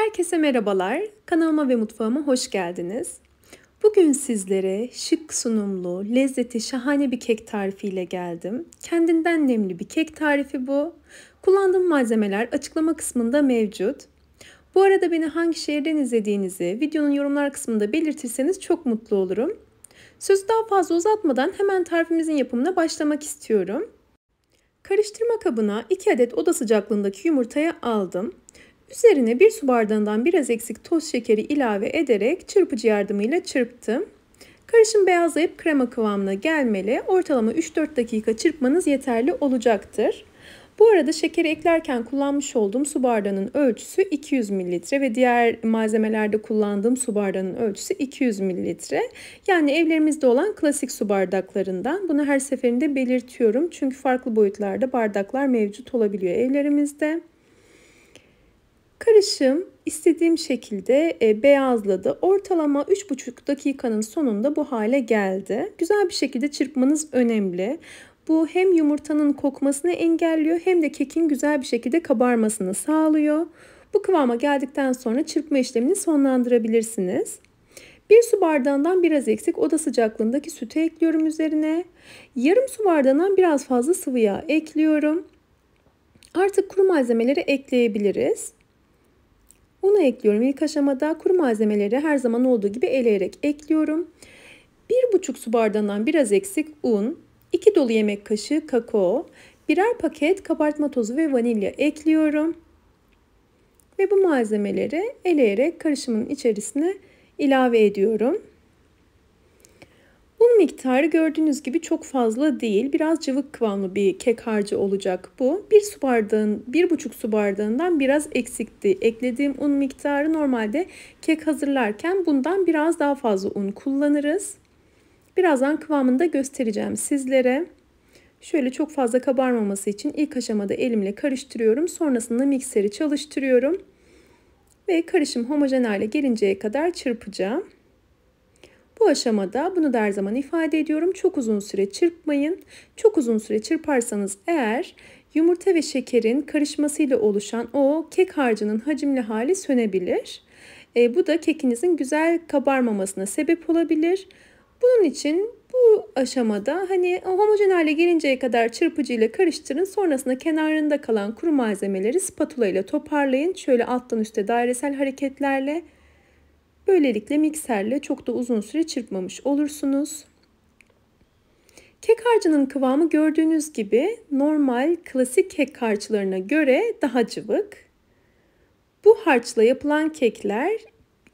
Herkese merhabalar. Kanalıma ve mutfağıma hoş geldiniz. Bugün sizlere şık sunumlu, lezzeti şahane bir kek tarifiyle geldim. Kendinden nemli bir kek tarifi bu. Kullandığım malzemeler açıklama kısmında mevcut. Bu arada beni hangi şehirden izlediğinizi videonun yorumlar kısmında belirtirseniz çok mutlu olurum. Sözü daha fazla uzatmadan hemen tarifimizin yapımına başlamak istiyorum. Karıştırma kabına 2 adet oda sıcaklığındaki yumurtayı aldım. Üzerine 1 su bardağından biraz eksik toz şekeri ilave ederek çırpıcı yardımıyla çırptım. Karışım beyazlayıp krema kıvamına gelmeli. Ortalama 3-4 dakika çırpmanız yeterli olacaktır. Bu arada şekeri eklerken kullanmış olduğum su bardağının ölçüsü 200 ml ve diğer malzemelerde kullandığım su bardağının ölçüsü 200 ml. Yani evlerimizde olan klasik su bardaklarından. Bunu her seferinde belirtiyorum çünkü farklı boyutlarda bardaklar mevcut olabiliyor evlerimizde. Karışım istediğim şekilde beyazladı. Ortalama 3,5 dakikanın sonunda bu hale geldi. Güzel bir şekilde çırpmanız önemli. Bu hem yumurtanın kokmasını engelliyor hem de kekin güzel bir şekilde kabarmasını sağlıyor. Bu kıvama geldikten sonra çırpma işlemini sonlandırabilirsiniz. 1 su bardağından biraz eksik oda sıcaklığındaki sütü ekliyorum üzerine. Yarım su bardağından biraz fazla sıvı yağ ekliyorum. Artık kuru malzemeleri ekleyebiliriz. Unu ekliyorum ilk aşamada. Kuru malzemeleri her zaman olduğu gibi eleyerek ekliyorum. 1,5 su bardağından biraz eksik un, 2 dolu yemek kaşığı kakao, birer paket kabartma tozu ve vanilya ekliyorum. Ve bu malzemeleri eleyerek karışımın içerisine ilave ediyorum. Un miktarı gördüğünüz gibi çok fazla değil. Biraz cıvık kıvamlı bir kek harcı olacak bu. 1,5 su bardağından biraz eksikti. Eklediğim un miktarı normalde kek hazırlarken bundan biraz daha fazla un kullanırız. Birazdan kıvamını da göstereceğim sizlere. Şöyle çok fazla kabarmaması için ilk aşamada elimle karıştırıyorum. Sonrasında mikseri çalıştırıyorum. Ve karışım homojen hale gelinceye kadar çırpacağım. Bu aşamada bunu da her zaman ifade ediyorum. Çok uzun süre çırpmayın. Çok uzun süre çırparsanız eğer yumurta ve şekerin karışmasıyla oluşan o kek harcının hacimli hali sönebilir. Bu da kekinizin güzel kabarmamasına sebep olabilir. Bunun için bu aşamada homojen hale gelinceye kadar çırpıcı ile karıştırın. Sonrasında kenarında kalan kuru malzemeleri spatula ile toparlayın. Şöyle alttan üste dairesel hareketlerle. Böylelikle mikserle çok da uzun süre çırpmamış olursunuz. Kek harcının kıvamı gördüğünüz gibi normal klasik kek harçlarına göre daha cıvık. Bu harçla yapılan kekler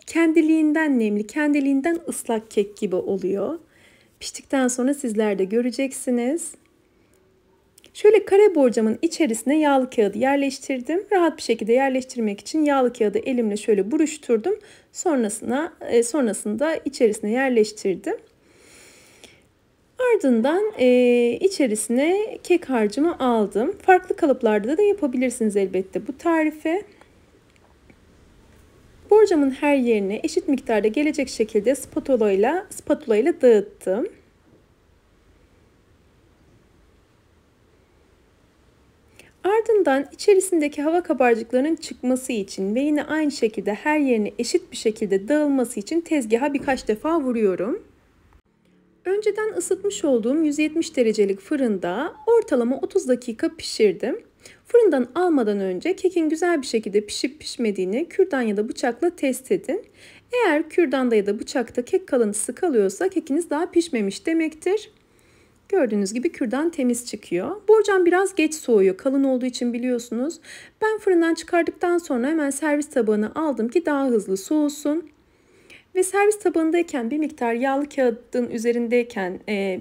kendiliğinden nemli, kendiliğinden ıslak kek gibi oluyor. Piştikten sonra sizler de göreceksiniz. Şöyle kare borcamın içerisine yağlı kağıdı yerleştirdim. Rahat bir şekilde yerleştirmek için yağlı kağıdı elimle şöyle buruşturdum. Sonrasında içerisine yerleştirdim. Ardından içerisine kek harcımı aldım. Farklı kalıplarda da yapabilirsiniz elbette bu tarifi. Borcamın her yerine eşit miktarda gelecek şekilde spatula ile dağıttım. Ardından içerisindeki hava kabarcıklarının çıkması için ve yine aynı şekilde her yerine eşit bir şekilde dağılması için tezgaha birkaç defa vuruyorum. Önceden ısıtmış olduğum 170 derecelik fırında ortalama 30 dakika pişirdim. Fırından almadan önce kekin güzel bir şekilde pişip pişmediğini kürdan ya da bıçakla test edin. Eğer kürdanda ya da bıçakta kek kalıntısı kalıyorsa kekiniz daha pişmemiş demektir. Gördüğünüz gibi kürdan temiz çıkıyor. Borcam biraz geç soğuyor. Kalın olduğu için biliyorsunuz. Ben fırından çıkardıktan sonra hemen servis tabağına aldım ki daha hızlı soğusun. Ve servis tabağındayken bir miktar yağlı kağıdın üzerindeyken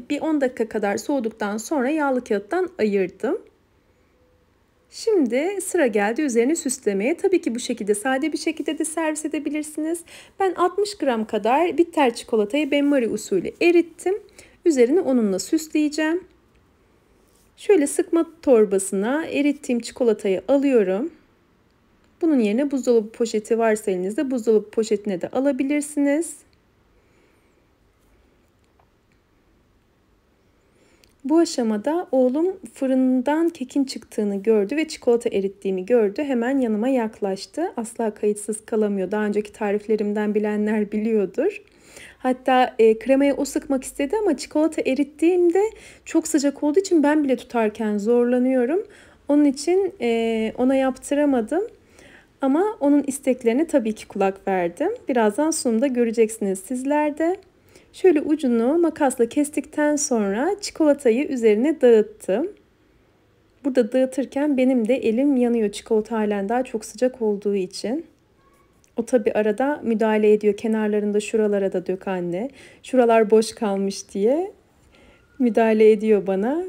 bir 10 dakika kadar soğuduktan sonra yağlı kağıttan ayırdım. Şimdi sıra geldi üzerine süslemeye. Tabii ki bu şekilde sade bir şekilde de servis edebilirsiniz. Ben 60 gram kadar bitter çikolatayı benmari usulü erittim. Üzerine onunla süsleyeceğim. Şöyle sıkma torbasına erittiğim çikolatayı alıyorum. Bunun yerine buzdolabı poşeti varsa elinizde buzdolabı poşetine de alabilirsiniz. Bu aşamada oğlum fırından kekin çıktığını gördü ve çikolata erittiğimi gördü. Hemen yanıma yaklaştı. Asla kayıtsız kalamıyor. Daha önceki tariflerimden bilenler biliyordur. Hatta kremayı o sıkmak istedi ama çikolata erittiğimde çok sıcak olduğu için ben bile tutarken zorlanıyorum. Onun için ona yaptıramadım. Ama onun isteklerine tabii ki kulak verdim. Birazdan sunumda göreceksiniz sizler de. Şöyle ucunu makasla kestikten sonra çikolatayı üzerine dağıttım. Burada dağıtırken benim de elim yanıyor, çikolata halen daha çok sıcak olduğu için. O tabii arada müdahale ediyor. Kenarlarında şuralara da dök anne. Şuralar boş kalmış diye müdahale ediyor bana.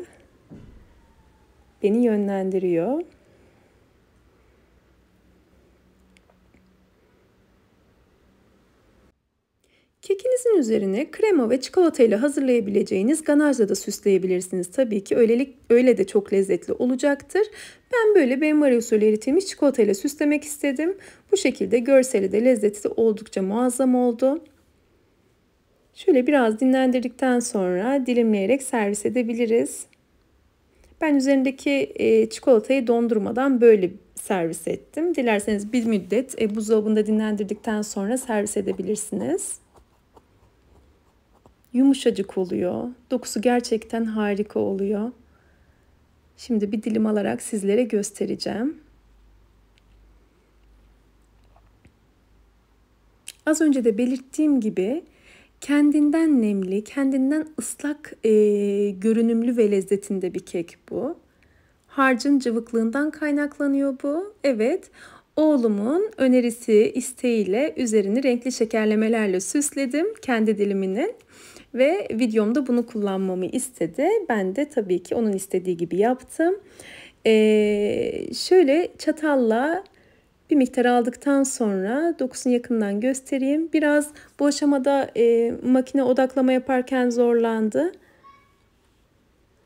Beni yönlendiriyor. Kekinizin üzerine krema ve çikolata ile hazırlayabileceğiniz ganajla da süsleyebilirsiniz. Tabii ki öyle de çok lezzetli olacaktır. Ben böyle benmari usulü eritilmiş çikolata ile süslemek istedim. Bu şekilde görseli de lezzeti de oldukça muazzam oldu. Şöyle biraz dinlendirdikten sonra dilimleyerek servis edebiliriz. Ben üzerindeki çikolatayı dondurmadan böyle servis ettim. Dilerseniz bir müddet buzdolabında dinlendirdikten sonra servis edebilirsiniz. Yumuşacık oluyor. Dokusu gerçekten harika oluyor. Şimdi bir dilim alarak sizlere göstereceğim. Az önce de belirttiğim gibi kendinden nemli, kendinden ıslak görünümlü ve lezzetinde bir kek bu. Harcın cıvıklığından kaynaklanıyor bu. Evet, oğlumun önerisi, isteğiyle üzerini renkli şekerlemelerle süsledim kendi diliminin. Ve videomda bunu kullanmamı istedi. Ben de tabii ki onun istediği gibi yaptım. Şöyle çatalla bir miktar aldıktan sonra dokusunu yakından göstereyim. Biraz bu aşamada makine odaklama yaparken zorlandı.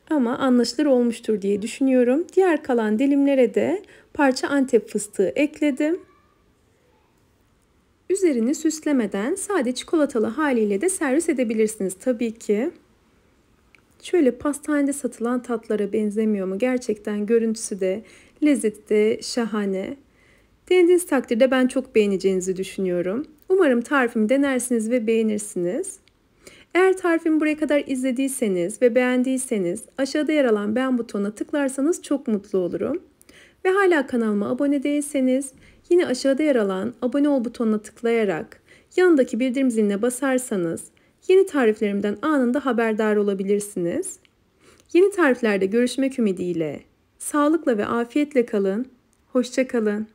Ama anlaşılır olmuştur diye düşünüyorum. Diğer kalan dilimlere de parça Antep fıstığı ekledim. Üzerini süslemeden sade çikolatalı haliyle de servis edebilirsiniz tabii ki. Şöyle pastanede satılan tatlara benzemiyor mu? Gerçekten görüntüsü de, lezzeti de şahane. Denediğiniz takdirde ben çok beğeneceğinizi düşünüyorum. Umarım tarifimi denersiniz ve beğenirsiniz. Eğer tarifimi buraya kadar izlediyseniz ve beğendiyseniz aşağıda yer alan beğen butonuna tıklarsanız çok mutlu olurum. Ve hala kanalıma abone değilseniz yine aşağıda yer alan abone ol butonuna tıklayarak yanındaki bildirim ziline basarsanız yeni tariflerimden anında haberdar olabilirsiniz. Yeni tariflerde görüşmek ümidiyle sağlıkla ve afiyetle kalın. Hoşça kalın.